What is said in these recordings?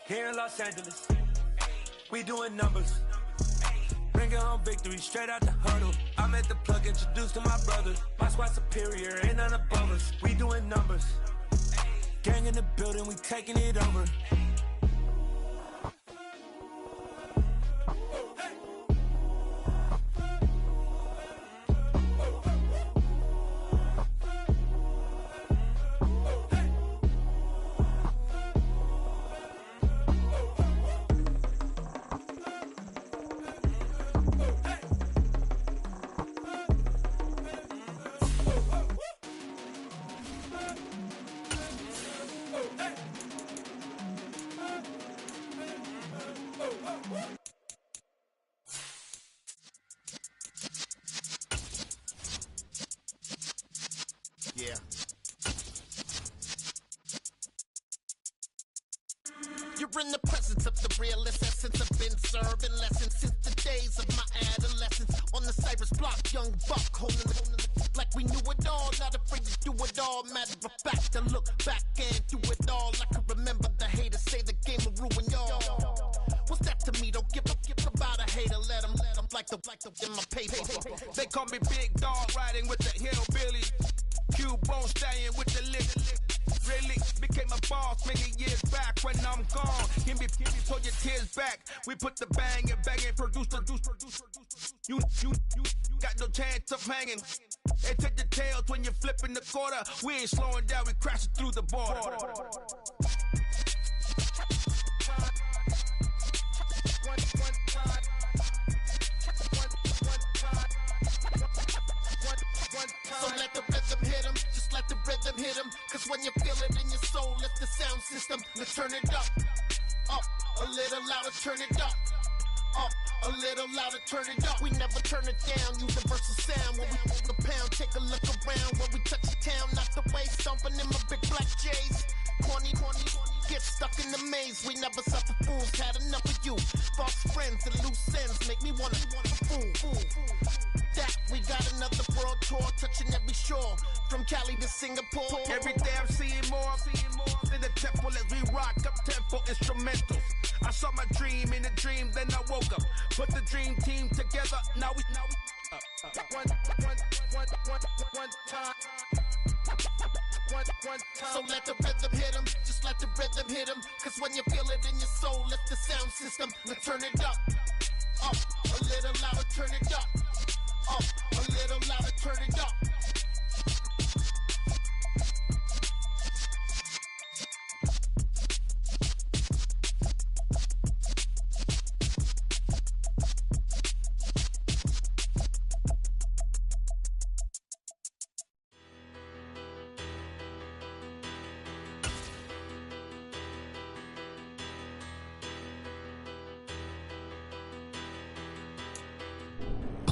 Here in Los Angeles, we doing numbers. Bringing home victory straight out the huddle. I'm at the plug, introduced to my brothers. My squad superior, ain't none above us. We doing numbers. Gang in the building, we taking it over. Yeah. You're in the presence of the realest essence. I've been serving lessons since the days of my adolescence. On the Cypress block, young buck holding the like we knew it all. Not afraid to do it all. Matter of fact, to look back and do it all. I can remember the haters say the game will ruin y'all. What's that to me? Don't give about a hater. Let them like the in my paper. They call me Big Dog, riding with the hillbilly. Cubone staying with the lick. Really became a boss many years back when I'm gone. Give me pull your tears back. We put the bang and produce. You got no chance of hanging. They take the tails when you're flipping the quarter. We ain't slowing down, we crashing through the border. So let the rhythm hit him, just let the rhythm hit him. Cause when you feel it in your soul, lift the sound system. Now turn it up, a little louder, turn it up, a little louder, turn it up. We never turn it down, universal sound. When we move the pound, take a look around. When we touch the town, not the way, stomping in my big black J's. Corny, get stuck in the maze. We never suffer fools, had enough of you. False friends and loose ends make me wanna fool. That we got another world tour, touching every shore, from Cali to Singapore. Every day I'm seeing more in the temple as we rock up tempo instrumentals. I saw my dream in a dream, then I woke up. Put the dream team together, now we one time. So let the rhythm hit him, just let the rhythm hit him. Cause when you feel it in your soul, lift the sound system. Now turn it up, a little louder, turn it up, a little louder, turn it up.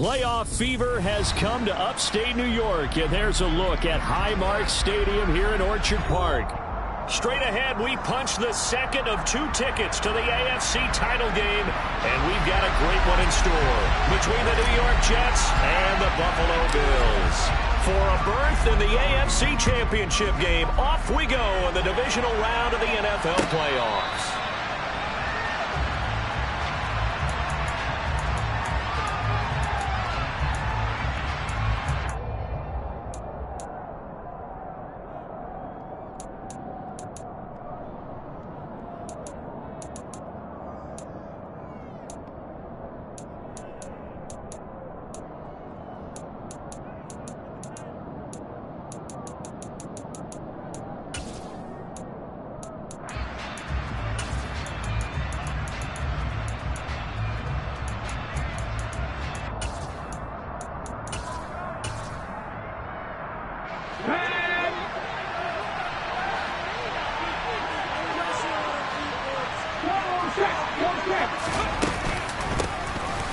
Playoff fever has come to upstate New York, and there's a look at Highmark Stadium here in Orchard Park. Straight ahead, we punch the second of 2 tickets to the AFC title game, and we've got a great one in store between the New York Jets and the Buffalo Bills. For a berth in the AFC Championship game, off we go in the divisional round of the NFL playoffs.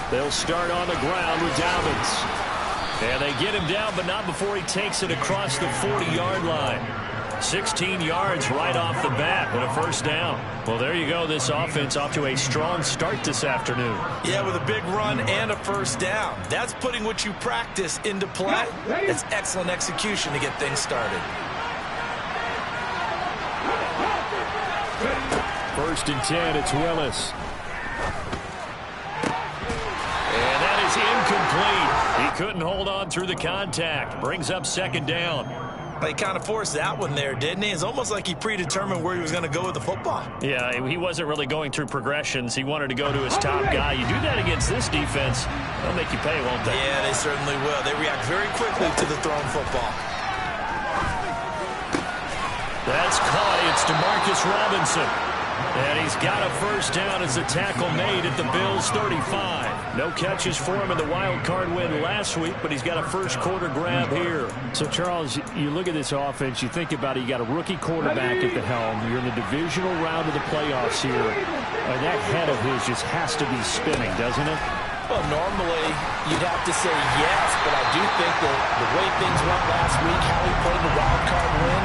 They'll start on the ground with Dobbins. And they get him down, but not before he takes it across the 40-yard line. 16 yards right off the bat and a first down. Well, there you go. This offense off to a strong start this afternoon. Yeah, with a big run and a first down. That's putting what you practice into play. That's excellent execution to get things started. first and 10. It's Willis. And that is incomplete. He couldn't hold on through the contact. Brings up second down. He kind of forced that one there, didn't he? It's almost like he predetermined where he was going to go with the football. Yeah, he wasn't really going through progressions. He wanted to go to his top guy. You do that against this defense, they'll make you pay, won't they? Yeah, they certainly will. They react very quickly to the thrown football. That's caught. It's DeMarcus Robinson. And he's got a first down as the tackle made at the Bills' 35. No catches for him in the wild card win last week, but he's got a first quarter grab here. So, Charles, you look at this offense, you think about it, you got a rookie quarterback at the helm. You're in the divisional round of the playoffs here. And that head of his just has to be spinning, doesn't it? Well, normally you'd have to say yes, but I do think that the way things went last week, how he played the wild card win,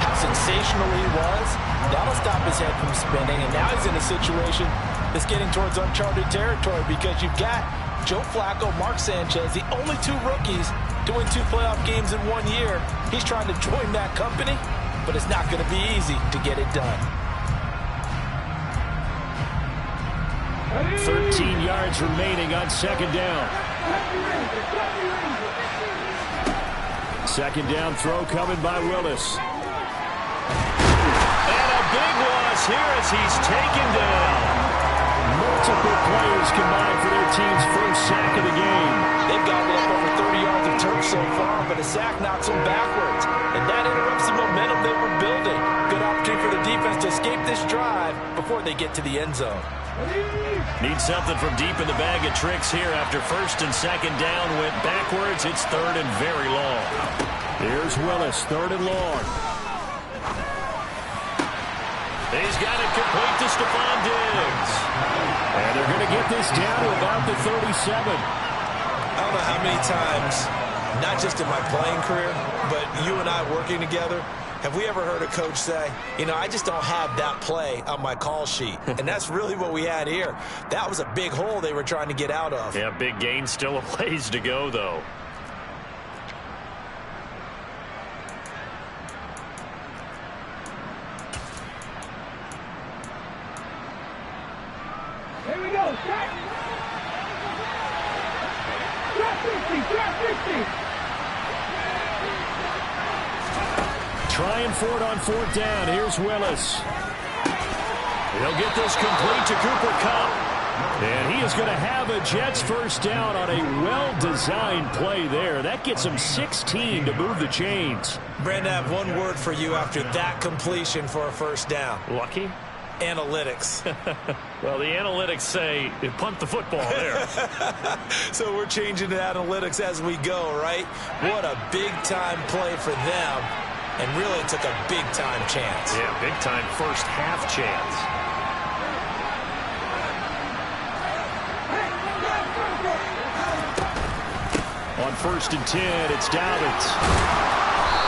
how sensational he was, that'll stop his head from spinning. And now he's in a situation that's getting towards uncharted territory because you've got Joe Flacco, Mark Sanchez, the only two rookies to win 2 playoff games in 1 year. He's trying to join that company, but it's not going to be easy to get it done. 13 yards remaining on second down. Second down throw coming by Willis. And a big loss here as he's taken down. Multiple players combined for their team's first sack of the game. They've gobbled up over 30 yards of turf so far, but a sack knocks them backwards. And that interrupts the momentum they were building. Good opportunity for the defense to escape this drive before they get to the end zone. Need something from deep in the bag of tricks here after first and second down went backwards. It's third and very long. Here's Willis, third and long. He's got it complete to Stephon Diggs. And they're going to get this down to about the 37. I don't know how many times, not just in my playing career, but you and I working together, have we ever heard a coach say, you know, I just don't have that play on my call sheet. And that's really what we had here. That was a big hole they were trying to get out of. Yeah, big gain, still a ways to go, though. Here we go, shot. Drop 50. Trying for it on fourth down. Here's Willis. He'll get this complete to Cooper Kupp. And he is going to have a Jets first down on a well-designed play there. That gets him 16 to move the chains. Brandon, I have one word for you after that completion for a first down. Lucky? Analytics. Well, the analytics say punt the football there. So we're changing to analytics as we go, right? What a big-time play for them. And really took a big-time chance. Yeah, big-time first half chance. On first and 10, it's Dobbins.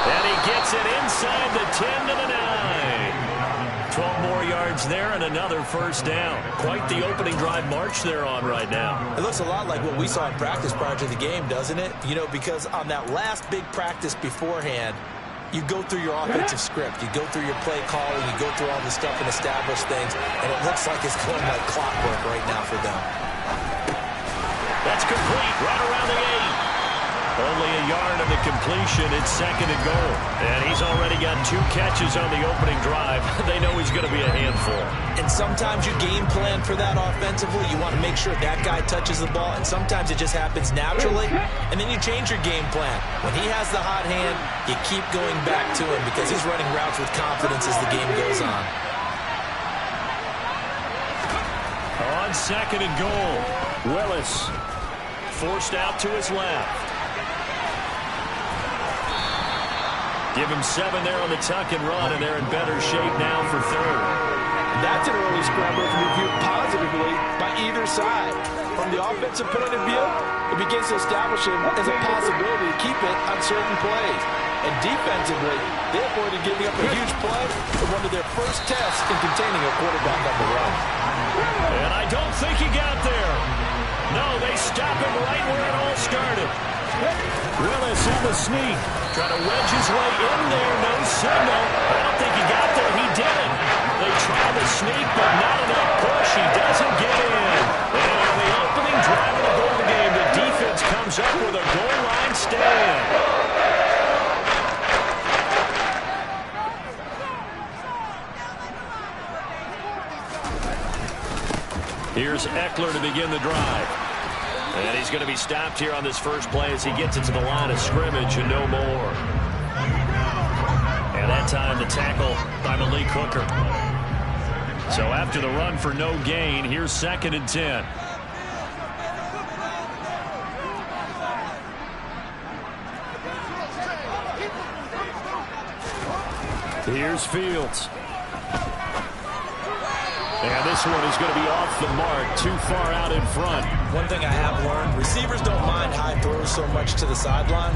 And he gets it inside the 10 to the 9. 12 more yards there and another first down. Quite the opening drive march they're on right now. It looks a lot like what we saw in practice prior to the game, doesn't it? You know, because on that last big practice beforehand, you go through your offensive script. You go through your play calling. You go through all the stuff and establish things. And it looks like it's going like clockwork right now for them. That's complete right around the 8. Only a yard of the completion. It's second and goal. And he's already got 2 catches on the opening drive. They know he's going to be a handful. And sometimes you game plan for that offensively. You want to make sure that guy touches the ball. And sometimes it just happens naturally. And then you change your game plan. When he has the hot hand, you keep going back to him because he's running routes with confidence as the game goes on. On second and goal, Willis forced out to his left. Give him 7 there on the tuck and run, and they're in better shape now for third. That's an early scrambler to be viewed positively by either side. From the offensive point of view, it begins to establish him as a possibility to keep it on certain plays. And defensively, they avoided giving up a huge play for one of their first tests in containing a quarterback on the run. And I don't think he got there. No, they stop him right where it all started. Willis on the sneak, trying to wedge his way in there. No signal. I don't think he got there. He didn't. They trying to sneak, but not enough push. He doesn't get in. And on the opening drive of the ball game, the defense comes up with a goal line stand. Here's Eckler to begin the drive. And he's going to be stopped here on this first play as he gets it to the line of scrimmage and no more. And that time the tackle by Malik Hooker. So after the run for no gain, here's 2nd and 10. Here's Fields. And this one is going to be off the mark, too far out in front. One thing I have learned, receivers don't mind high throws so much to the sideline,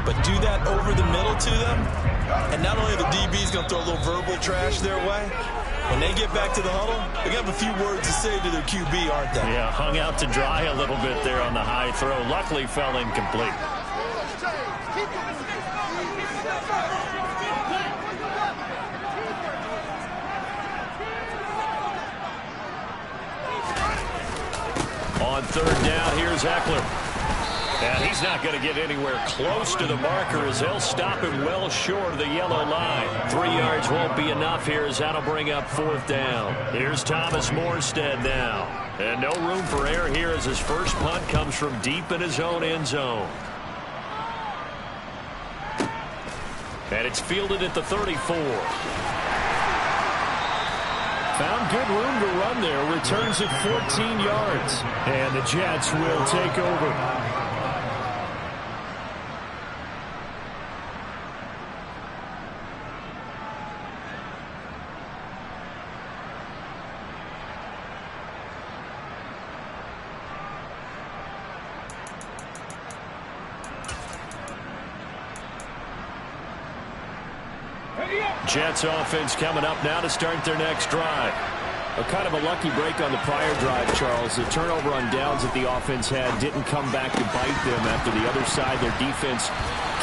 but do that over the middle to them, and not only are the DBs going to throw a little verbal trash their way, when they get back to the huddle, they're going to have a few words to say to their QB, aren't they? Yeah, hung out to dry a little bit there on the high throw. Luckily fell incomplete. On 3rd down, here's Eckler. And he's not going to get anywhere close to the marker as they'll stop him well short of the yellow line. 3 yards won't be enough here as that'll bring up 4th down. Here's Thomas Morstead now. And no room for error here as his first punt comes from deep in his own end zone. And it's fielded at the 34. Found good room to run there. Returns at 14 yards. And the Jets will take over. Jets offense coming up now to start their next drive. A kind of a lucky break on the prior drive, Charles. The turnover on downs that the offense had didn't come back to bite them after the other side. Their defense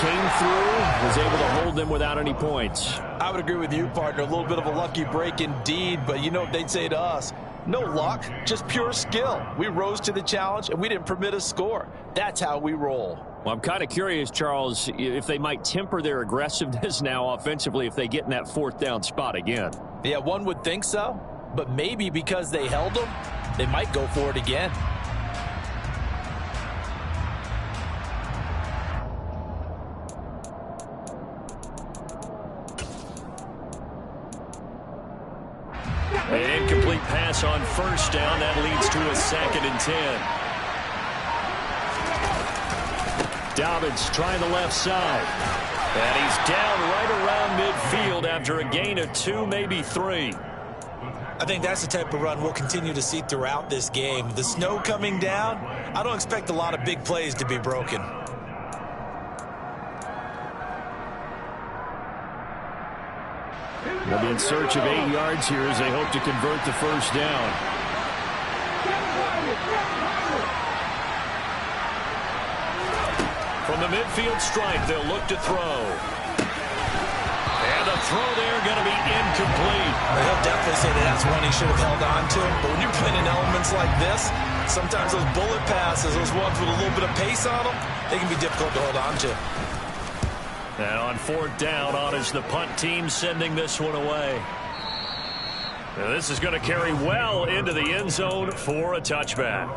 came through, was able to hold them without any points. I would agree with you, partner. A little bit of a lucky break indeed, but you know what they'd say to us? No luck, just pure skill. We rose to the challenge, and we didn't permit a score. That's how we roll. Well, I'm kind of curious, Charles, if they might temper their aggressiveness now offensively if they get in that 4th down spot again. Yeah, one would think so, but maybe because they held them, they might go for it again. An incomplete pass on 1st down. That leads to a 2nd and 10. Dobbins trying the left side. And he's down right around midfield after a gain of 2, maybe 3. I think that's the type of run we'll continue to see throughout this game. The snow coming down, I don't expect a lot of big plays to be broken. They'll be in search of 8 yards here as they hope to convert the 1st down. From the midfield stripe, they'll look to throw. And the throw there going to be incomplete. He'll definitely say that's one he should have held on to. But when you're playing in elements like this, sometimes those bullet passes, those ones with a little bit of pace on them, they can be difficult to hold on to. And on 4th down, on is the punt team sending this one away. Now this is going to carry well into the end zone for a touchback.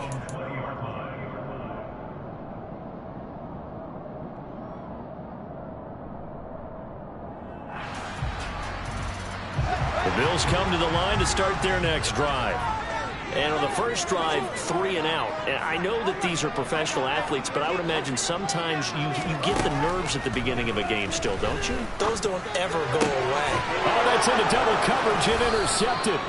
The Bills come to the line to start their next drive. And on the first drive, 3 and out. And I know that these are professional athletes, but I would imagine sometimes you get the nerves at the beginning of a game still, don't you? Those don't ever go away. Oh, that's into double coverage and intercepted.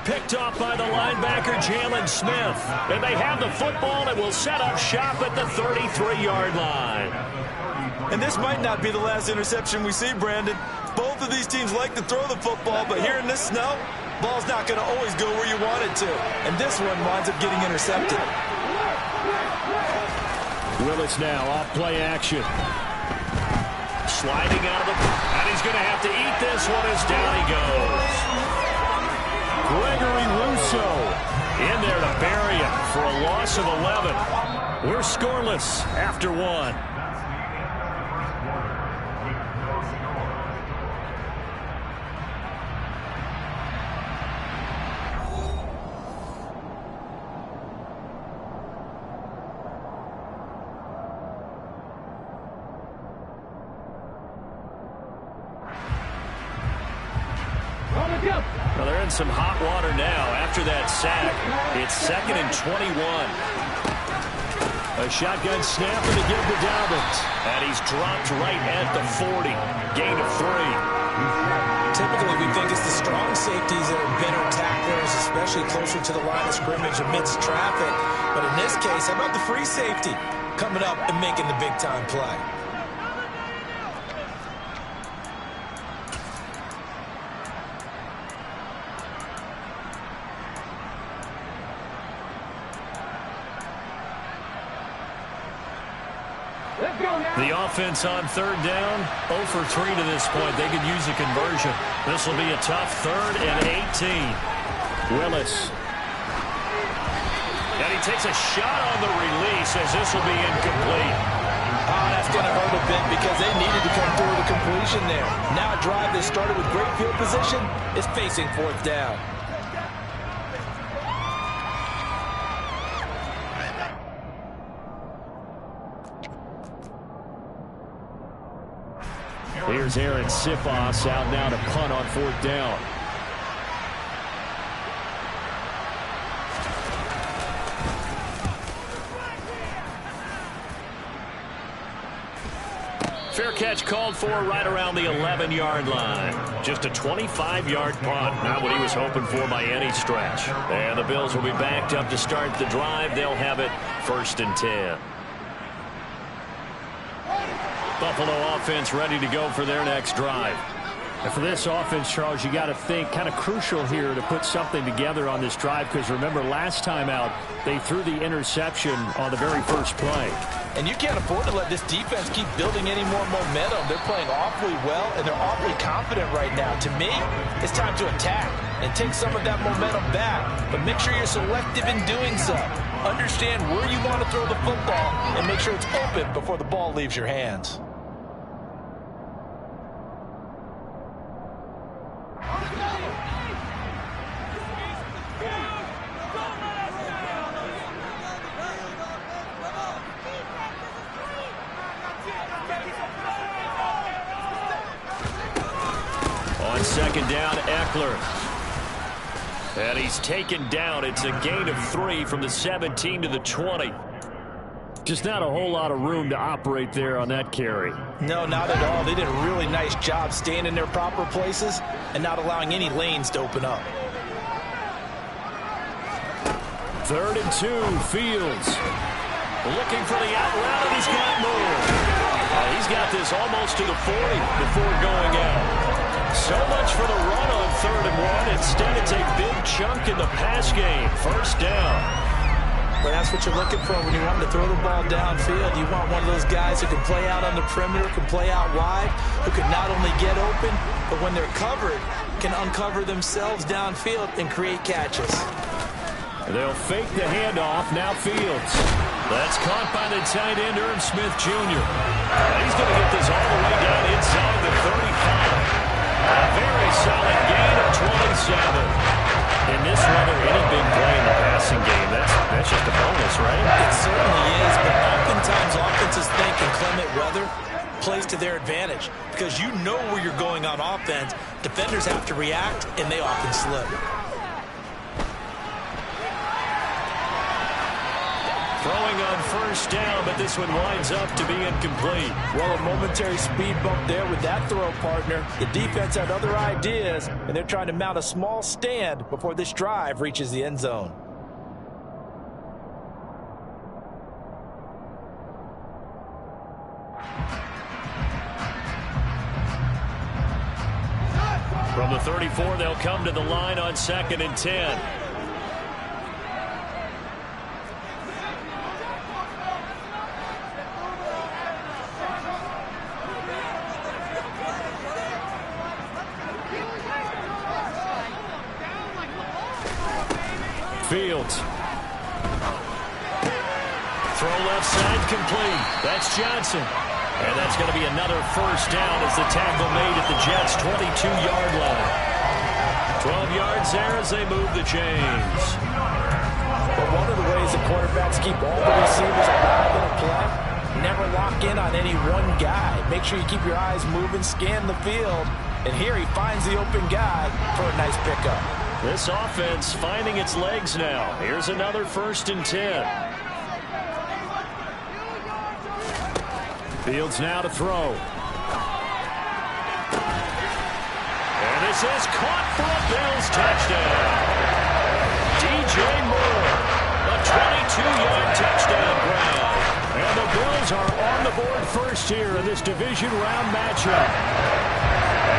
Picked off by the linebacker, Jalen Smith. And they have the football and will set up shop at the 33-yard line. And this might not be the last interception we see, Brandon. Both of these teams like to throw the football, but here in this snow, ball's not going to always go where you want it to. And this one winds up getting intercepted. Willis now off play action. Sliding out of the... And he's going to have to eat this one as down he goes. Gregory Rousseau in there to bury him for a loss of 11. We're scoreless after one. Well, they're in some hot water now after that sack. It's 2nd and 21. A shotgun snap and to give to Dobbins. And he's dropped right at the 40. Gain of 3. Typically, we think it's the strong safeties that are better tacklers, especially closer to the line of scrimmage amidst traffic. But in this case, how about the free safety coming up and making the big-time play? The offense on 3rd down, 0 for 3 to this point. They could use a conversion. This will be a tough 3rd and 18. Willis. And he takes a shot on the release as this will be incomplete. Oh, that's going to hurt a bit because they needed to come through with a completion there. Now a drive that started with great field position is facing 4th down. Here's Aaron Sifos out now to punt on 4th down. Fair catch called for right around the 11-yard line. Just a 25-yard punt. Not what he was hoping for by any stretch. And the Bills will be backed up to start the drive. They'll have it 1st and 10. Buffalo offense ready to go for their next drive. And for this offense, Charles, you got to think kind of crucial here to put something together on this drive because remember last time out they threw the interception on the very first play. And you can't afford to let this defense keep building any more momentum. They're playing awfully well and they're awfully confident right now. To me, it's time to attack and take some of that momentum back. But make sure you're selective in doing so. Understand where you want to throw the football and make sure it's open before the ball leaves your hands. On 2nd down, Eckler. And he's taken down. It's a gain of 3 from the 17 to the 20. Just not a whole lot of room to operate there on that carry. No, not at all. They did a really nice job staying in their proper places and not allowing any lanes to open up. 3rd and 2, Fields. Looking for the out route, and he's got more. He's got this almost to the 40 before going out. So much for the run on 3rd and 1. Instead, it's a big chunk in the pass game. 1st down. But that's what you're looking for when you want to throw the ball downfield. You want one of those guys who can play out on the perimeter, can play out wide, who can not only get open, but when they're covered, can uncover themselves downfield and create catches. They'll fake the handoff. Now Fields. That's caught by the tight end, Irv Smith Jr. He's going to get this all the way down inside the 35. A very solid gain of 27. In this weather, any big play in the passing game, that's just a bonus, right? It certainly is, but oftentimes offenses think inclement weather plays to their advantage because you know where you're going on offense. Defenders have to react, and they often slip. Throwing on 1st down, but this one winds up to be incomplete. Well, a momentary speed bump there with that throw, partner. The defense had other ideas, and they're trying to mount a small stand before this drive reaches the end zone. From the 34, they'll come to the line on 2nd and 10. Fields. Throw left side complete. That's Johnson. And that's going to be another first down as the tackle made at the Jets' 22-yard line. 12 yards there as they move the chains. But one of the ways the quarterbacks keep all the receivers alive in a play, never lock in on any one guy. Make sure you keep your eyes moving, scan the field. And here he finds the open guy for a nice pickup. This offense finding its legs now. Here's another 1st and 10. Fields now to throw. And this is caught for a Bills touchdown. DJ Moore, a 22-yard touchdown grab. And the Bills are on the board first here in this division round matchup.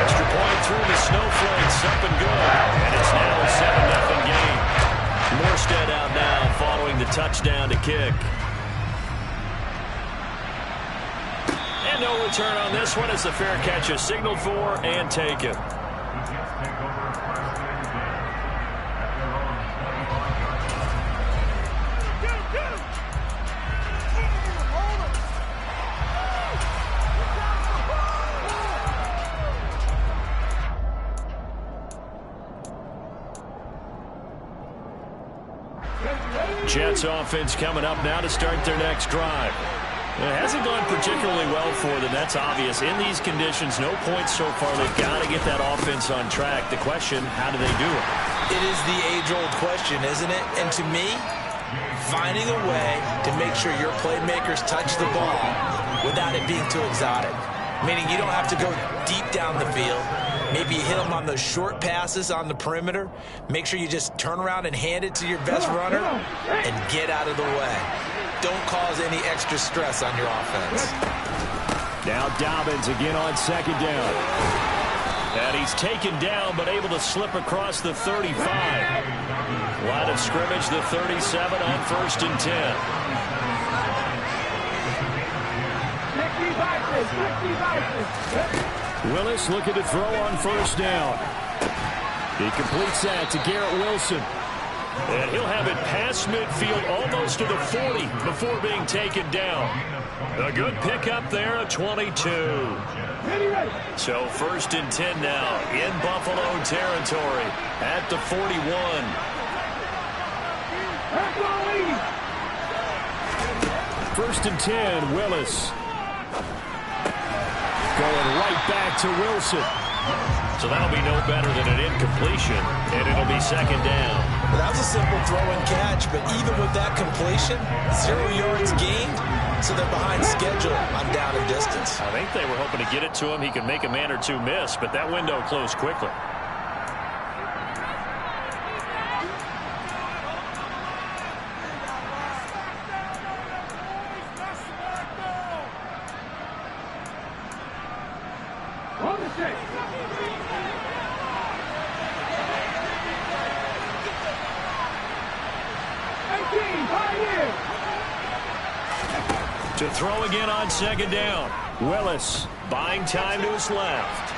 Extra point through the snowflakes, up and good. And it's now a 7-0 game. Morstead out now following the touchdown to kick. And no return on this one as the fair catch is signaled for and taken. Jets offense coming up now to start their next drive. It hasn't gone particularly well for them. That's obvious. In these conditions, no points so far. They've got to get that offense on track. The question, how do they do it? It is the age-old question, isn't it? And to me, finding a way to make sure your playmakers touch the ball without it being too exotic. Meaning you don't have to go deep down the field. Maybe you hit them on those short passes on the perimeter. Make sure you just turn around and hand it to your best runner and get out of the way. Don't cause any extra stress on your offense. Now Dobbins again on 2nd down. And he's taken down but able to slip across the 35. Line of scrimmage, the 37 on 1st and 10. Willis looking to throw on 1st down. He completes that to Garrett Wilson. And he'll have it past midfield almost to the 40 before being taken down. A good pickup there at 22. So 1st and 10 now in Buffalo territory at the 41. First and 10, Willis. Going right back to Wilson. So that'll be no better than an incompletion, and it'll be 2nd down. Well, that was a simple throw and catch, but even with that completion, 0 yards gained, so they're behind schedule on down and distance. I think they were hoping to get it to him. He could make a man or two miss, but that window closed quickly. To throw again on 2nd down. Willis buying time to his left.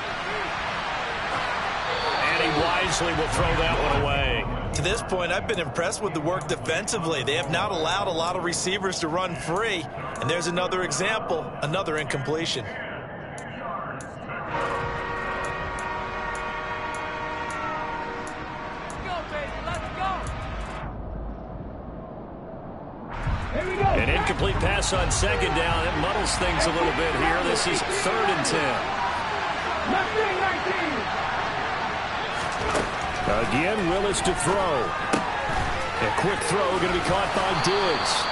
And he wisely will throw that one away. To this point, I've been impressed with the work defensively. They have not allowed a lot of receivers to run free. And there's another example, another incompletion. An incomplete pass on 2nd down. It muddles things a little bit here. This is 3rd and 10. Again, Willis to throw. A quick throw going to be caught by Diggs.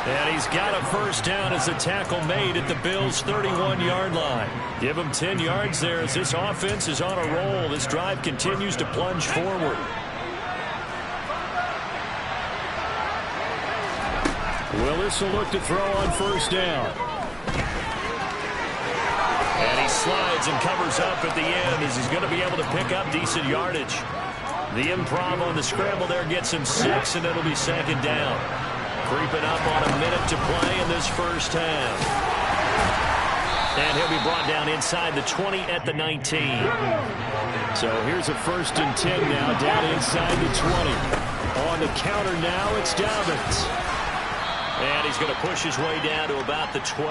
And he's got a 1st down as a tackle made at the Bills' 31-yard line. Give him 10 yards there as this offense is on a roll. This drive continues to plunge forward. Willis will look to throw on 1st down. And he slides and covers up at the end as he's going to be able to pick up decent yardage. The improv on the scramble there gets him 6, and it'll be 2nd down. Creeping up on a minute to play in this first half. And he'll be brought down inside the 20 at the 19. So here's a 1st and 10 now, down inside the 20. on the counter now. It's Dobbins. And he's going to push his way down to about the 12.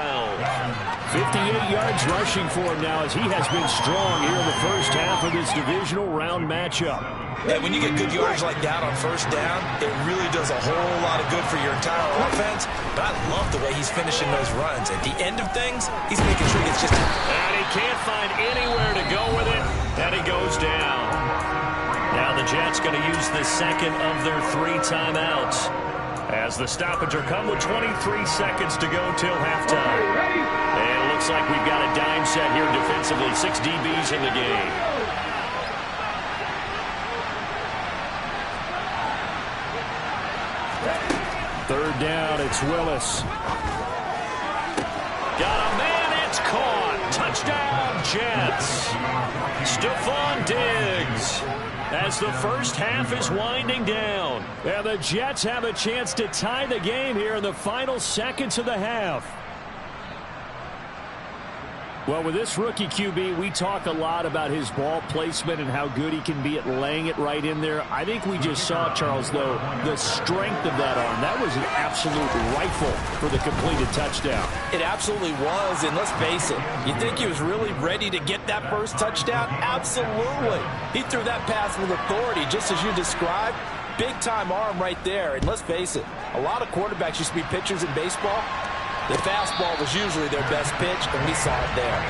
58 yards rushing for him now as he has been strong here in the first half of this divisional round matchup. And when you get good yards like that on first down, it really does a whole lot of good for your entire offense. But I love the way he's finishing those runs. At the end of things, he's making sure he gets just... And he can't find anywhere to go with it. And he goes down. Now the Jets going to use the second of their 3 timeouts, as the stoppage will come with 23 seconds to go till halftime. And it looks like we've got a dime set here defensively. 6 DBs in the game. Third down, it's Willis. Got a man, it's caught. Touchdown, Jets. Stephon Diggs. As the first half is winding down. And the Jets have a chance to tie the game here in the final seconds of the half. Well, with this rookie QB, we talk a lot about his ball placement and how good he can be at laying it right in there. I think we just saw, Charles, though, the strength of that arm. That was an absolute rifle for the completed touchdown. It absolutely was, and let's face it, you think he was really ready to get that first touchdown? Absolutely. He threw that pass with authority, just as you described. Big-time arm right there, and let's face it, a lot of quarterbacks used to be pitchers in baseball. The fastball was usually their best pitch, and we saw it there.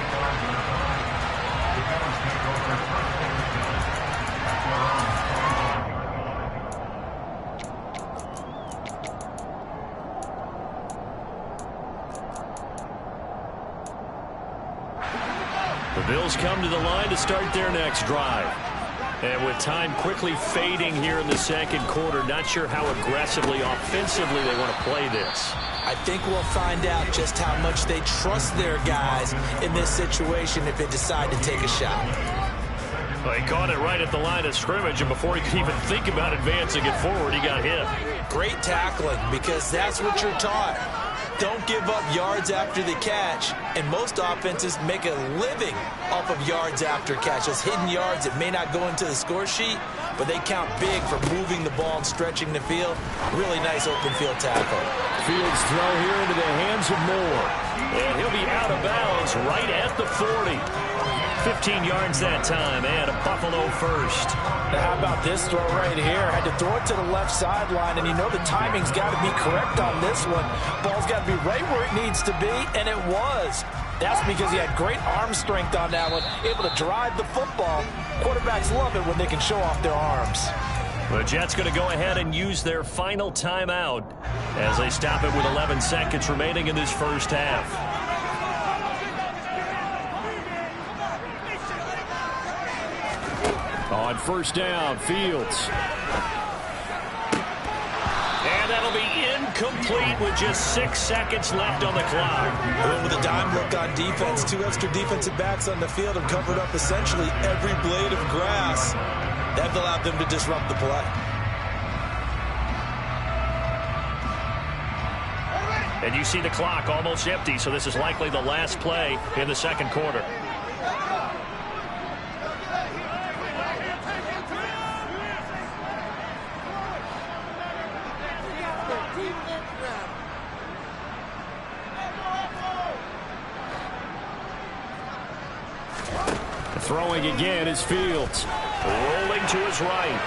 The Bills come to the line to start their next drive. And with time quickly fading here in the second quarter, not sure how aggressively, offensively they want to play this. I think we'll find out just how much they trust their guys in this situation if they decide to take a shot. Well, he caught it right at the line of scrimmage, and before he could even think about advancing it forward, he got hit. Great tackling, because that's what you're taught. Don't give up yards after the catch, and most offenses make a living off of yards after catch. Those hidden yards that may not go into the score sheet, but they count big for moving the ball and stretching the field. Really nice open field tackle. Fields throw here into the hands of Moore. And he'll be out of bounds right at the 40. 15 yards that time, and a Buffalo first. Now how about this throw right here? Had to throw it to the left sideline, and you know the timing's got to be correct on this one. Ball's got to be right where it needs to be, and it was. That's because he had great arm strength on that one, able to drive the football. Quarterbacks love it when they can show off their arms. The Jets going to go ahead and use their final timeout as they stop it with 11 seconds remaining in this first half. On first down, Fields. And that'll be incomplete with just 6 seconds left on the clock. Going with a dime look on defense. 2 extra defensive backs on the field have covered up essentially every blade of grass. That allowed them to disrupt the play. And you see the clock almost empty, so this is likely the last play in the second quarter. Throwing again is Fields. Rolling to his right.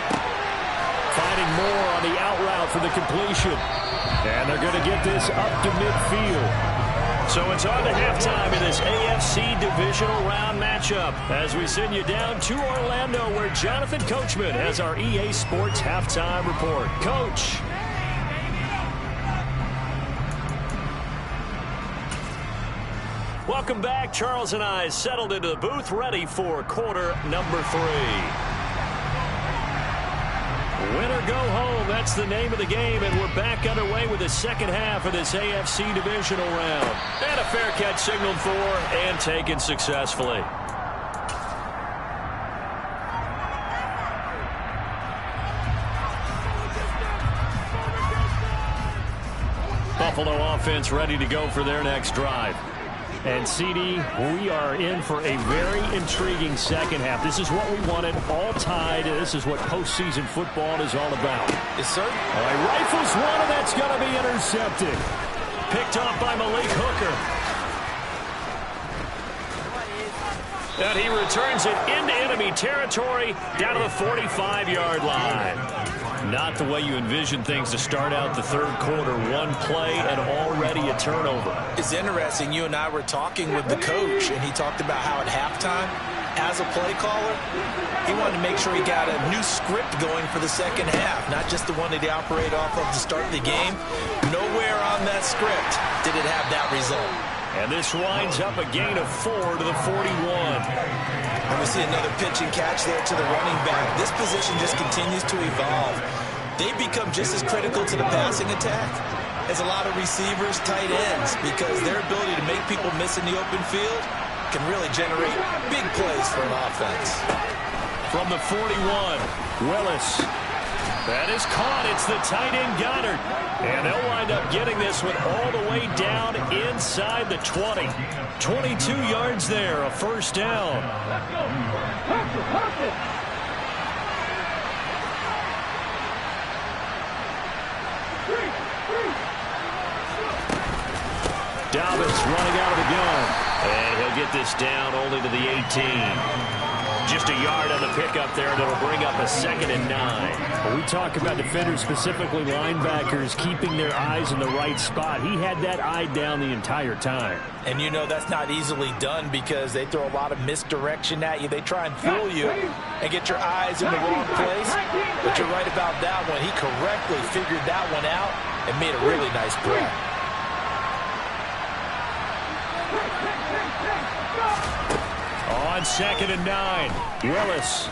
Finding Moore on the out route for the completion. And they're going to get this up to midfield. So it's on to halftime in this AFC divisional round matchup as we send you down to Orlando where Jonathan Coachman has our EA Sports halftime report. Coach. Welcome back. Charles and I settled into the booth ready for quarter number 3. Win or go home, that's the name of the game, and we're back underway with the second half of this AFC divisional round. And a fair catch signaled for and taken successfully. Buffalo offense ready to go for their next drive. And, CD, we are in for a very intriguing second half. This is what we wanted, all tied. This is what postseason football is all about. Yes, sir. All right, rifles one, and that's going to be intercepted. Picked off by Malik Hooker. And he returns it into enemy territory down to the 45-yard line. Not the way you envision things to start out the third quarter. One play and already a turnover. It's interesting. You and I were talking with the coach, and he talked about how at halftime, as a play caller, he wanted to make sure he got a new script going for the second half, not just the one that he operated off of to start the game. Nowhere on that script did it have that result. And this winds up a gain of 4 to the 41. And we see another pitch and catch there to the running back. This position just continues to evolve. They become just as critical to the passing attack as a lot of receivers, tight ends, because their ability to make people miss in the open field can really generate big plays for an offense. From the 41, Willis. That is caught. It's the tight end Goddard. And they'll wind up getting this one all the way down inside the 20. 22 yards there, a first down. Dobbins running out of the gun. And he'll get this down only to the 18. Just a yard on the pickup there, and it'll bring up a 2nd and 9. When we talk about defenders, specifically linebackers, keeping their eyes in the right spot. He had that eye down the entire time. And you know that's not easily done because they throw a lot of misdirection at you. They try and fool you and get your eyes in the wrong place. But you're right about that one. He correctly figured that one out and made a really nice play. On 2nd and 9, Willis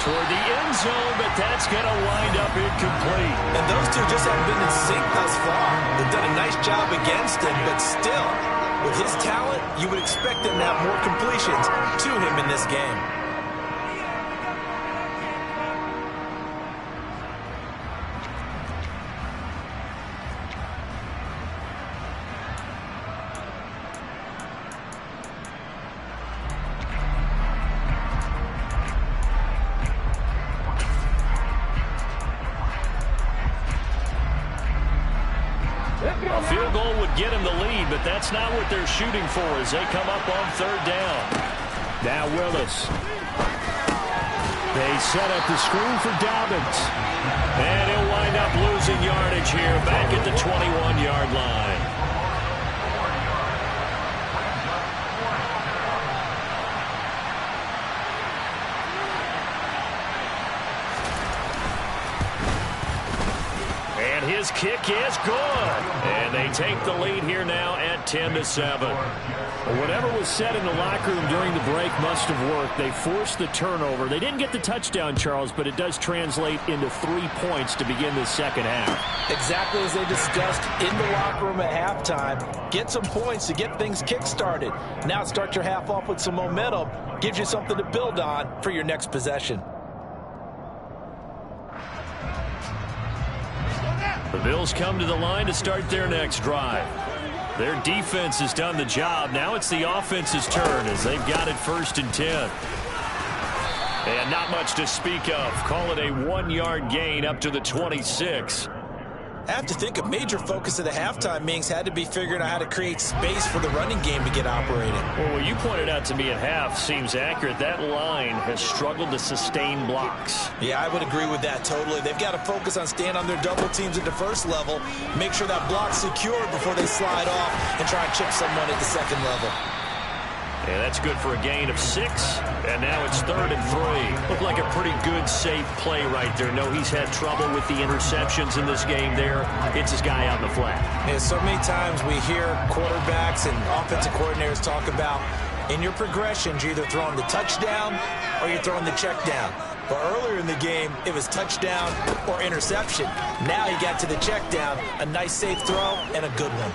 toward the end zone, but that's going to wind up incomplete. And those two just haven't been in sync thus far. They've done a nice job against him, but still, with his talent, you would expect them to have more completions to him in this game. A field goal would get him the lead, but that's not what they're shooting for as they come up on 3rd down. Now Willis. They set up the screen for Dobbins. And he'll wind up losing yardage here back at the 21-yard line. And his kick is good. And they take the lead here now at 10-7. Well, whatever was said in the locker room during the break must have worked. They forced the turnover. They didn't get the touchdown, Charles, but it does translate into 3 points to begin the second half. Exactly as they discussed in the locker room at halftime. Get some points to get things kick-started. Now start your half off with some momentum. Gives you something to build on for your next possession. The Bills come to the line to start their next drive. Their defense has done the job. Now it's the offense's turn as they've got it 1st and 10. And not much to speak of. Call it a 1-yard gain up to the 26. I have to think a major focus of the halftime meetings had to be figuring out how to create space for the running game to get operating. Well, what you pointed out to me at half seems accurate. That line has struggled to sustain blocks. Yeah, I would agree with that totally. They've got to focus on staying on their double teams at the first level, make sure that block's secured before they slide off and try and chip someone at the second level. And that's good for a gain of 6. And now it's 3rd and 3. Looked like a pretty good, safe play right there. No, he's had trouble with the interceptions in this game there. Hits his guy out in the flat. Yeah, so many times we hear quarterbacks and offensive coordinators talk about in your progressions, you're either throwing the touchdown or you're throwing the check down. But earlier in the game, it was touchdown or interception. Now he got to the check down, a nice safe throw, and a good one.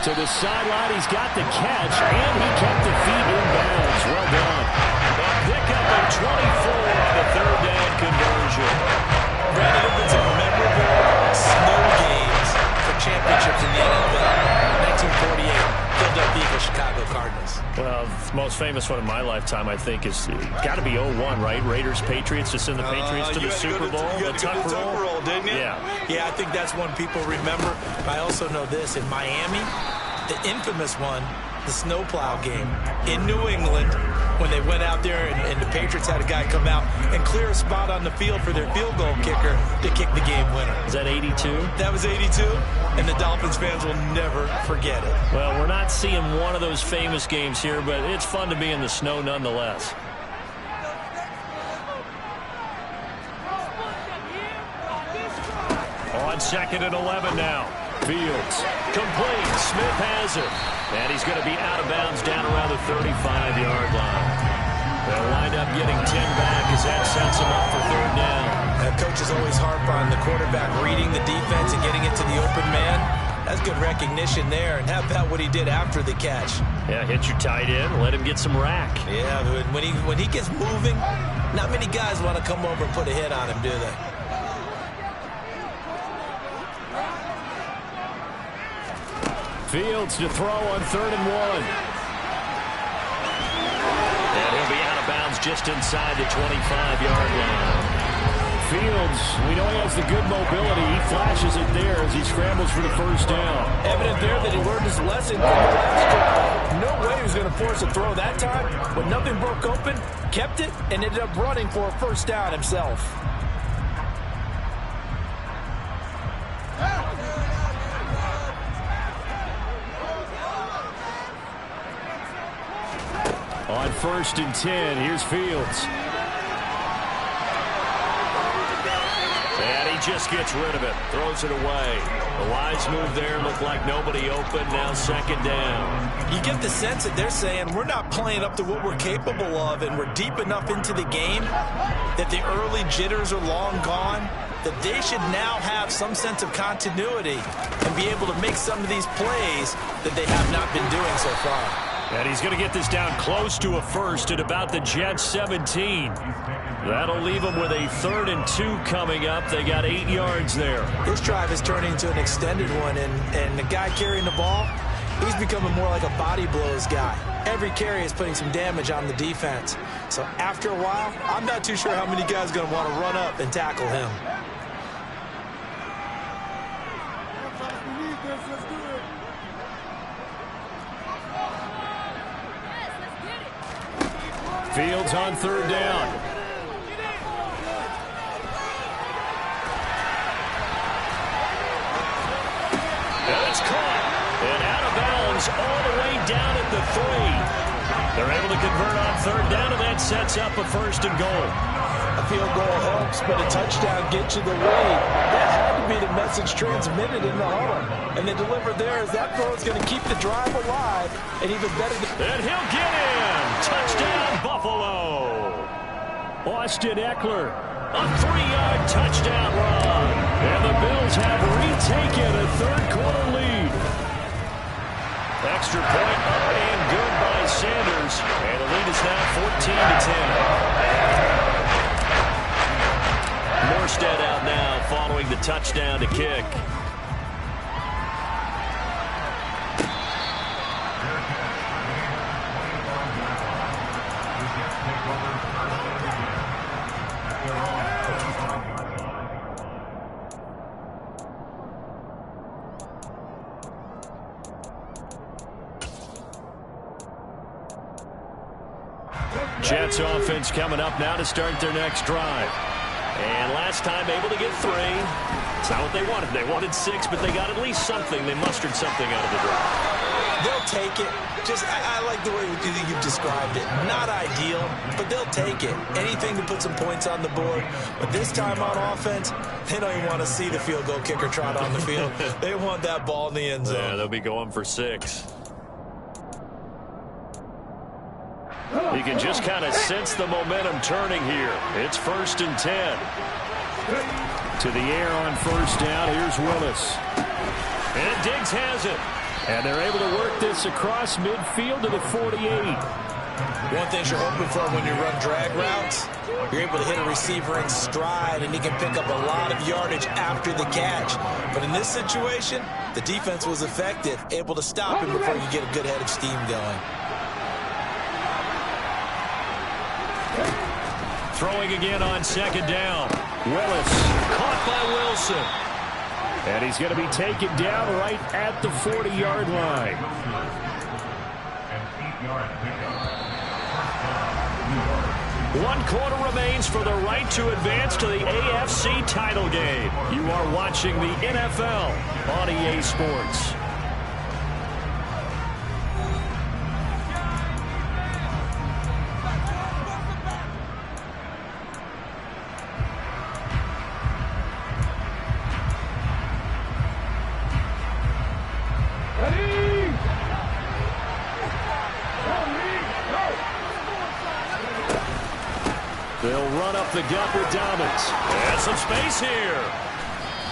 To the sideline, he's got the catch, and he kept the feet in bounds. Well done. A pickup of 24 on the 3rd down conversion. Brandon, there have been some memorable snow games for championships in the NFL. 1948. most famous one in my lifetime, I think, is got to be 0-1, right? Raiders-Patriots, to send the Patriots to the Super Bowl. You had to go to the Tuck roll, didn't you? Yeah, I think that's one people remember. I also know this. In Miami, the infamous one, the snowplow game in New England, when they went out there and the Patriots had a guy come out and clear a spot on the field for their field goal kicker to kick the game winner. Is that 82? That was 82, and the Dolphins fans will never forget it. Well, we're not seeing one of those famous games here, but it's fun to be in the snow nonetheless. On 2nd and 11 now. Fields complete. Smith has it. And he's going to be out of bounds down around the 35-yard line. They'll wind up getting 10 back as that sets him up for 3rd down. That coach is always harp on the quarterback reading the defense and getting it to the open man. That's good recognition there. And how about what he did after the catch? Yeah, hit your tight end, let him get some rack. Yeah, when he gets moving, not many guys want to come over and put a hit on him, do they? Fields to throw on 3rd and 1. And he'll be out of bounds just inside the 25-yard line. Fields, we know he has the good mobility. He flashes it there as he scrambles for the 1st down. Evident there that he learned his lesson from the last drive. No way he was going to force a throw that time. When nothing broke open, kept it, and ended up running for a 1st down himself. On 1st and 10, here's Fields. And he just gets rid of it, throws it away. The wise move there, looked like nobody open, now 2nd down. You get the sense that they're saying we're not playing up to what we're capable of, and we're deep enough into the game that the early jitters are long gone, that they should now have some sense of continuity and be able to make some of these plays that they have not been doing so far. And he's going to get this down close to a 1st at about the Jets 17. That'll leave them with a 3rd and 2 coming up. They got 8 yards there. This drive is turning into an extended one, and the guy carrying the ball, he's becoming more like a body blows guy. Every carry is putting some damage on the defense. So after a while, I'm not too sure how many guys are going to want to run up and tackle him. Fields on 3rd down. And it's caught. And out of bounds all the way down at the 3. They're able to convert on 3rd down, and that sets up a 1st and goal. A field goal helps, but a touchdown gets you the lead. That had to be the message transmitted in the huddle. And they delivered there as that throw is going to keep the drive alive, and even better. And he'll get in. Touchdown, Buffalo. Austin Eckler, a 3-yard touchdown run. And the Bills have retaken a 3rd quarter lead. Extra point up and good by Sanders. And the lead is now 14-10. Morstead out now following the touchdown to kick. Jets offense coming up now to start their next drive. And last time able to get 3. It's not what they wanted. They wanted 6, but they got at least something. They mustered something out of the drive. They'll take it. I like the way you've described it. Not ideal, but they'll take it. Anything to put some points on the board. But this time on offense, they don't even want to see the field goal kicker trot on the field. They want that ball in the end zone. Yeah, they'll be going for 6. You can just kind of sense the momentum turning here. It's 1st and 10. To the air on 1st down. Here's Willis. And Diggs has it. And they're able to work this across midfield to the 48. One thing you're hoping for when you run drag routes, you're able to hit a receiver in stride, and he can pick up a lot of yardage after the catch. But in this situation, the defense was effective, able to stop him before you get a good head of steam going. Throwing again on second down. Willis caught by Wilson. And he's going to be taken down right at the 40-yard line. 1 quarter remains for the right to advance to the AFC title game. You are watching the NFL on EA Sports. They'll run up the gut with Dobbins. And some space here.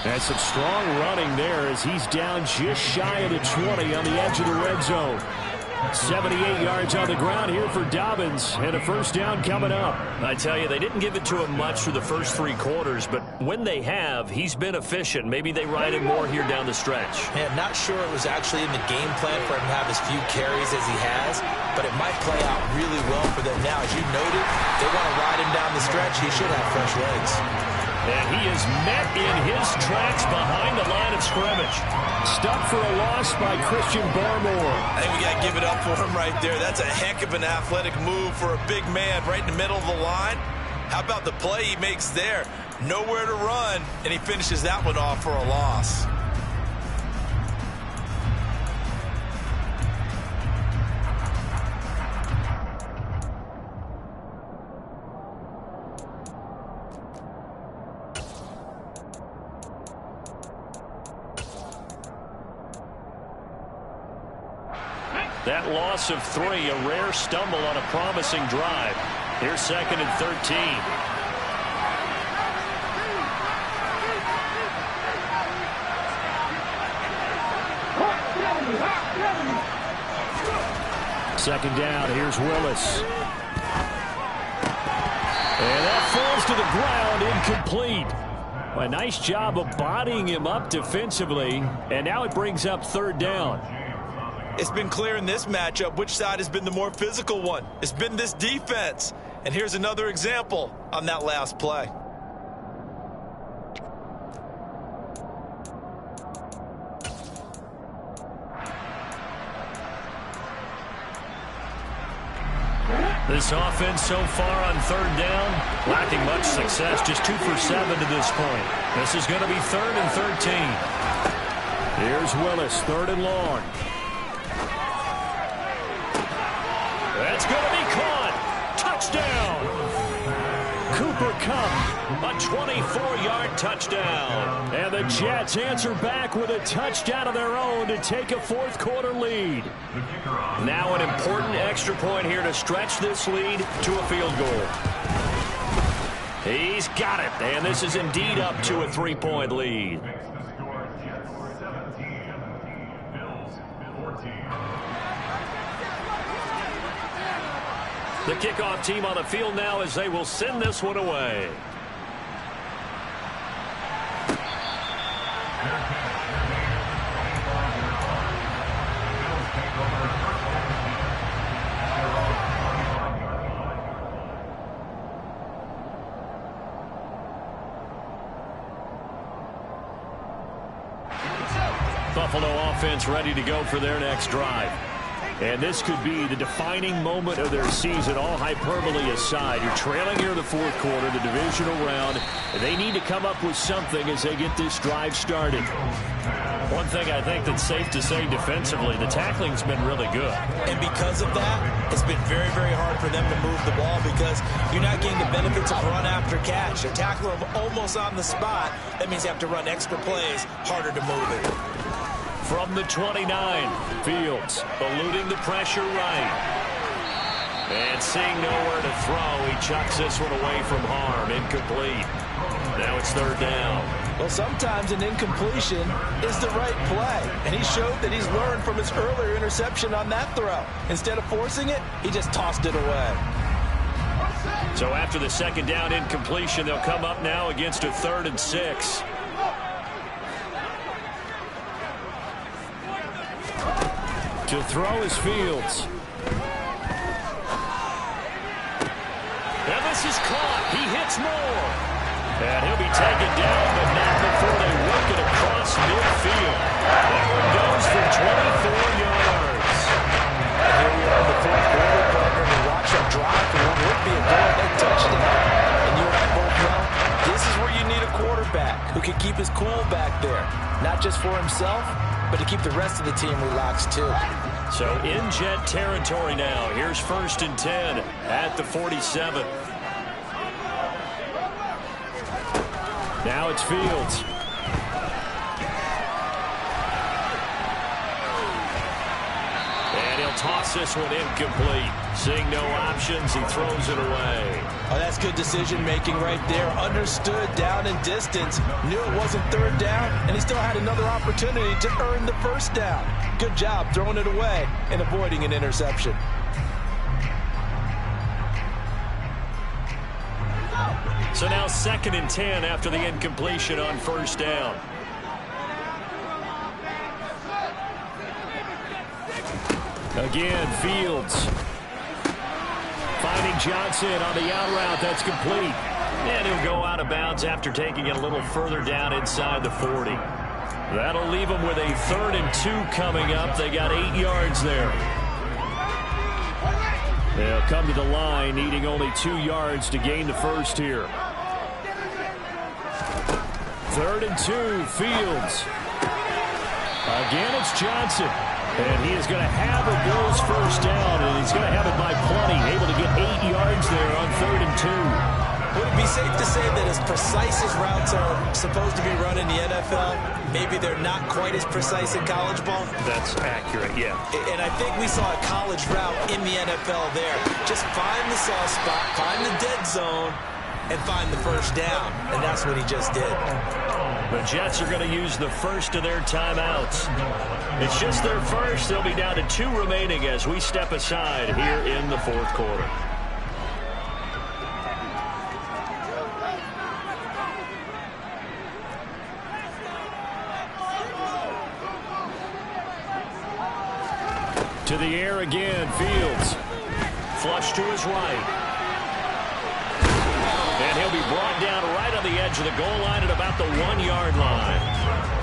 And some strong running there as he's down just shy of the 20 on the edge of the red zone. 78 yards on the ground here for Dobbins, and a first down coming up. I tell you, they didn't give it to him much through the first 3 quarters, but when they have, he's been efficient. Maybe they ride him more here down the stretch. Man, not sure it was actually in the game plan for him to have as few carries as he has, but it might play out really well for them now. As you noted, they want to ride him down the stretch. He should have fresh legs. And he is met in his tracks behind the line of scrimmage. Stuck for a loss by Christian Barmore. I think we got to give it up for him right there. That's a heck of an athletic move for a big man right in the middle of the line. How about the play he makes there? Nowhere to run, and he finishes that one off for a loss. That loss of 3, a rare stumble on a promising drive. Here's 2nd and 13. Second down, here's Willis. And that falls to the ground, incomplete. A nice job of bodying him up defensively, and now it brings up 3rd down. It's been clear in this matchup which side has been the more physical one. It's been this defense. And here's another example on that last play. This offense so far on 3rd down, lacking much success, just 2 for 7 to this point. This is going to be 3rd and 13. Here's Willis, 3rd and long. That's going to be caught. Touchdown. Cooper Kupp, a 24-yard touchdown. And the Jets answer back with a touchdown of their own to take a 4th quarter lead. Now an important extra point here to stretch this lead to a field goal. He's got it, and this is indeed up to a 3-point lead. The kickoff team on the field now as they will send this one away. Buffalo offense ready to go for their next drive. And this could be the defining moment of their season, all hyperbole aside. You're trailing here in the 4th quarter, the divisional round. And they need to come up with something as they get this drive started. One thing I think that's safe to say defensively, the tackling's been really good. And because of that, it's been very, very hard for them to move the ball because you're not getting the benefits of run after catch. You're tackling them almost on the spot. That means you have to run extra plays, harder to move it. From the 29, Fields eluding the pressure right. And seeing nowhere to throw, he chucks this one away from harm. Incomplete. Now it's 3rd down. Well, sometimes an incompletion is the right play. And he showed that he's learned from his earlier interception on that throw. Instead of forcing it, he just tossed it away. So after the 2nd down incompletion, they'll come up now against a 3rd and 6. To throw is Fields. And this is caught. He once more. And he'll be taken down, but not before they work it across midfield. That one goes for 24 yards. And here we are in the fourth quarter, partner, and watch them drive for what would be a go-ahead touchdown. And you and I both know this is where you need a quarterback who can keep his cool back there. Not just for himself, but to keep the rest of the team relaxed too. So in Jet territory now. Here's 1st and 10 at the 47. Now it's Fields. And he'll toss this one incomplete. Seeing no options, he throws it away. Oh, that's good decision-making right there. Understood down and distance. Knew it wasn't third down, and he still had another opportunity to earn the first down. Good job throwing it away and avoiding an interception. So now 2nd and 10 after the incompletion on 1st down. Again, Fields. Finding Johnson on the out route. That's complete. And he'll go out of bounds after taking it a little further down inside the 40. That'll leave them with a 3rd and 2 coming up. They got 8 yards there. They'll come to the line, needing only 2 yards to gain the first here. 3rd and 2, Fields. Again, it's Johnson. And he is going to have a Bills first down, and he's going to have it by plenty. Able to get 8 yards there on 3rd and 2. Would it be safe to say that as precise as routes are supposed to be run in the NFL, maybe they're not quite as precise in college ball? That's accurate, yeah. And I think we saw a college route in the NFL there. Just find the soft spot, find the dead zone, and find the first down. And that's what he just did. The Jets are going to use the first of their timeouts. It's just their first. They'll be down to 2 remaining as we step aside here in the 4th quarter. To the air again, Fields. Flush to his right. And he'll be brought down right on the edge of the goal line at about the 1-yard line.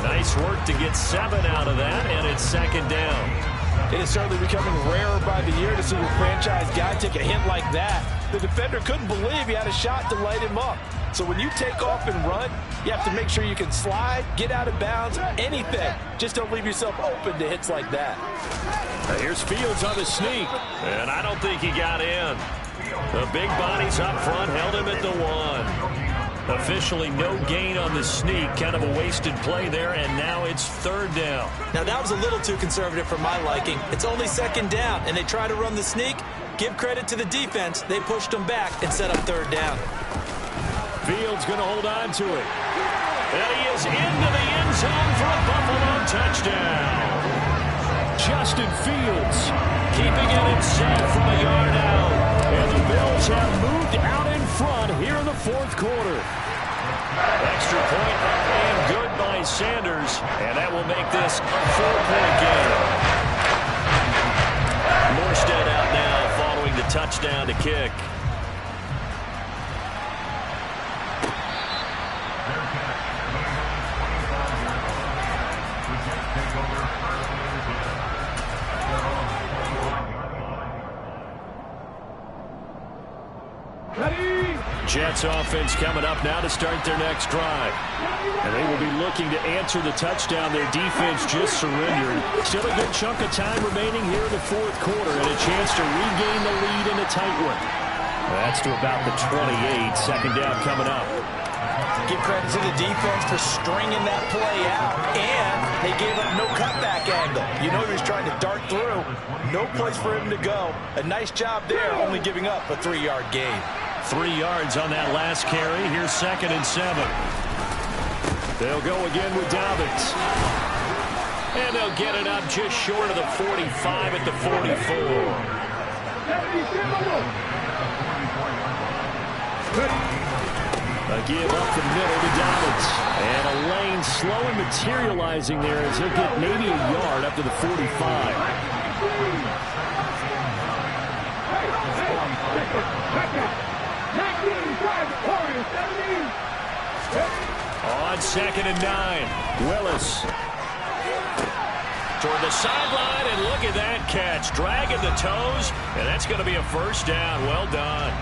Nice work to get 7 out of that, and it's 2nd down. It is certainly becoming rarer by the year to see a franchise guy take a hit like that. The defender couldn't believe he had a shot to light him up. So when you take off and run, you have to make sure you can slide, get out of bounds, anything. Just don't leave yourself open to hits like that. Here's Fields on the sneak, and I don't think he got in. The big bodies up front held him at the 1. Officially no gain on the sneak. Kind of a wasted play there, and now it's 3rd down. Now that was a little too conservative for my liking. It's only 2nd down, and they try to run the sneak. Give credit to the defense. They pushed them back and set up 3rd down. Fields going to hold on to it. And he is into the end zone for a Buffalo touchdown. Justin Fields keeping it in sight from a yard out. And the Bills have moved out in front here in the 4th quarter. Extra point up and good by Sanders. And that will make this a 4-point game. Morstead out now following the touchdown to kick. Jets offense coming up now to start their next drive. And they will be looking to answer the touchdown their defense just surrendered. Still a good chunk of time remaining here in the 4th quarter and a chance to regain the lead in a tight one. That's to about the 28. 2nd down coming up. Give credit to the defense for stringing that play out, and they gave up no cutback angle. You know he was trying to dart through. No place for him to go. A nice job there, only giving up a 3-yard gain. 3 yards on that last carry. Here's 2nd and 7. They'll go again with Dobbins. And they'll get it up just short of the 45 at the 44. A give up the middle to Dobbins. And a lane slow and materializing there as he'll get maybe a yard up to the 45. On 2nd and 9, Willis. Toward the sideline, and look at that catch. Dragging the toes, and that's going to be a first down. Well done.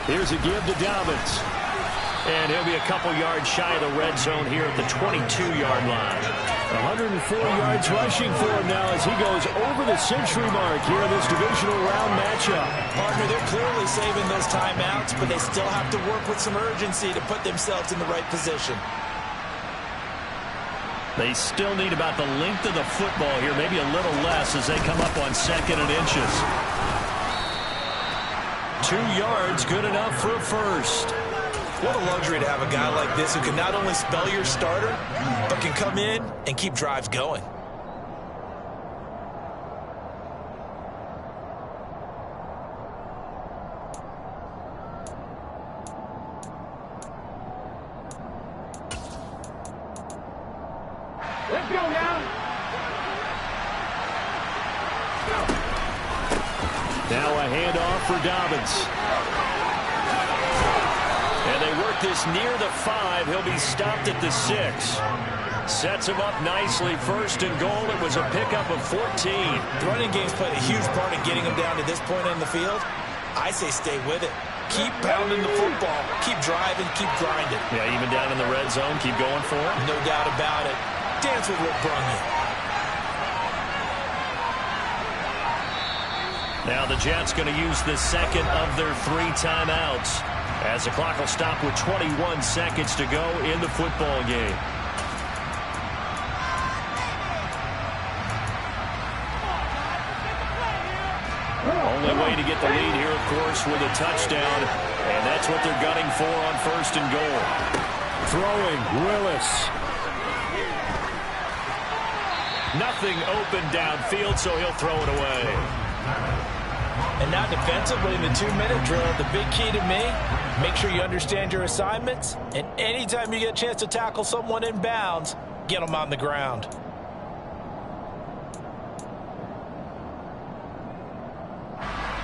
Here's a give to Dobbins. And he'll be a couple yards shy of the red zone here at the 22-yard line. 104 yards rushing for him now as he goes over the century mark here in this divisional round matchup. Partner, they're clearly saving those timeouts, but they still have to work with some urgency to put themselves in the right position. They still need about the length of the football here, maybe a little less as they come up on 2nd and inches. 2 yards, good enough for a first. What a luxury to have a guy like this who can not only spell your starter, but can come in and keep drives going. Let's go now. Now a handoff for Dobbins. And they work this near the 5. He'll be stopped at the 6. Sets him up nicely. 1st and goal. It was a pickup of 14. The running game's played a huge part in getting him down to this point in the field. I say stay with it. Keep pounding the football. Keep driving. Keep grinding. Yeah, even down in the red zone. Keep going for it. No doubt about it. Dance with what brung you. Now the Jets going to use the second of their 3 timeouts, as the clock will stop with 21 seconds to go in the football game. Only way to get the lead here, of course, with a touchdown, and that's what they're gunning for on 1st and goal. Throwing, Willis. Nothing open downfield, so he'll throw it away. And now defensively in the 2-minute drill, the big key to me, make sure you understand your assignments, and anytime you get a chance to tackle someone in bounds, get them on the ground.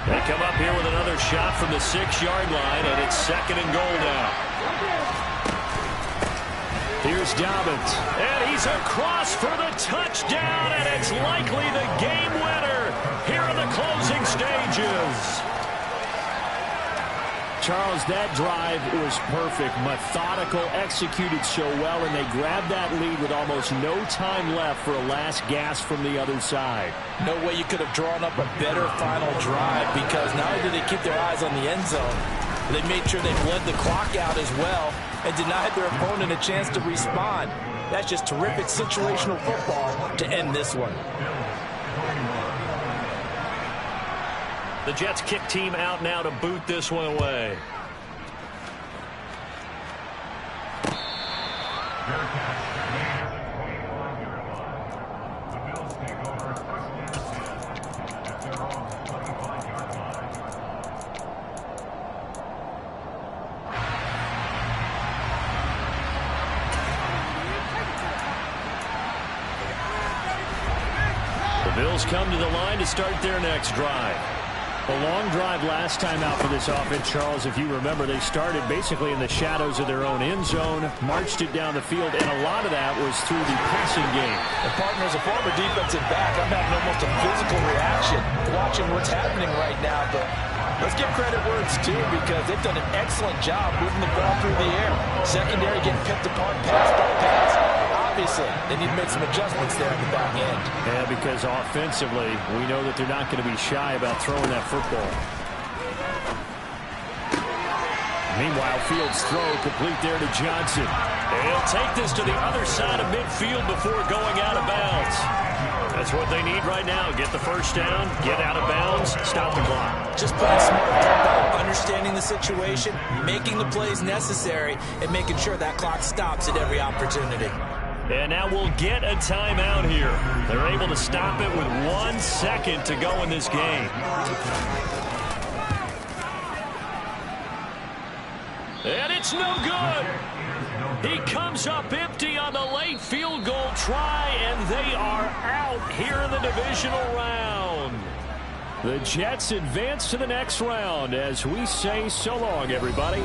They come up here with another shot from the 6-yard line, and it's 2nd and goal now. Here's Dobbins, and he's across for the touchdown, and it's likely the game winner here in the closing stages. Charles, that drive was perfect, methodical, executed so well, and they grabbed that lead with almost no time left for a last gasp from the other side. No way you could have drawn up a better final drive, because not only did they keep their eyes on the end zone, they made sure they bled the clock out as well and denied their opponent a chance to respond. That's just terrific situational football to end this one. The Jets kick team out now to boot this one away. The Bills come to the line to start their next drive. A long drive last time out for this offense, Charles. If you remember, they started basically in the shadows of their own end zone, marched it down the field, and a lot of that was through the passing game. The partner, as a former defensive back, I'm having almost a physical reaction watching what's happening right now. But let's give credit where it's due, because they've done an excellent job moving the ball through the air. Secondary getting picked apart pass by pass. Obviously, they need to make some adjustments there in the back end. Yeah, because offensively, we know that they're not going to be shy about throwing that football. Meanwhile, Fields' throw complete there to Johnson. And he'll take this to the other side of midfield before going out of bounds. That's what they need right now. Get the first down, get out of bounds, stop the clock. Just playing smart football, understanding the situation, making the plays necessary, and making sure that clock stops at every opportunity. And now we'll get a timeout here. They're able to stop it with 1 second to go in this game. And it's no good. He comes up empty on the late field goal try, and they are out here in the divisional round. The Jets advance to the next round as we say so long, everybody.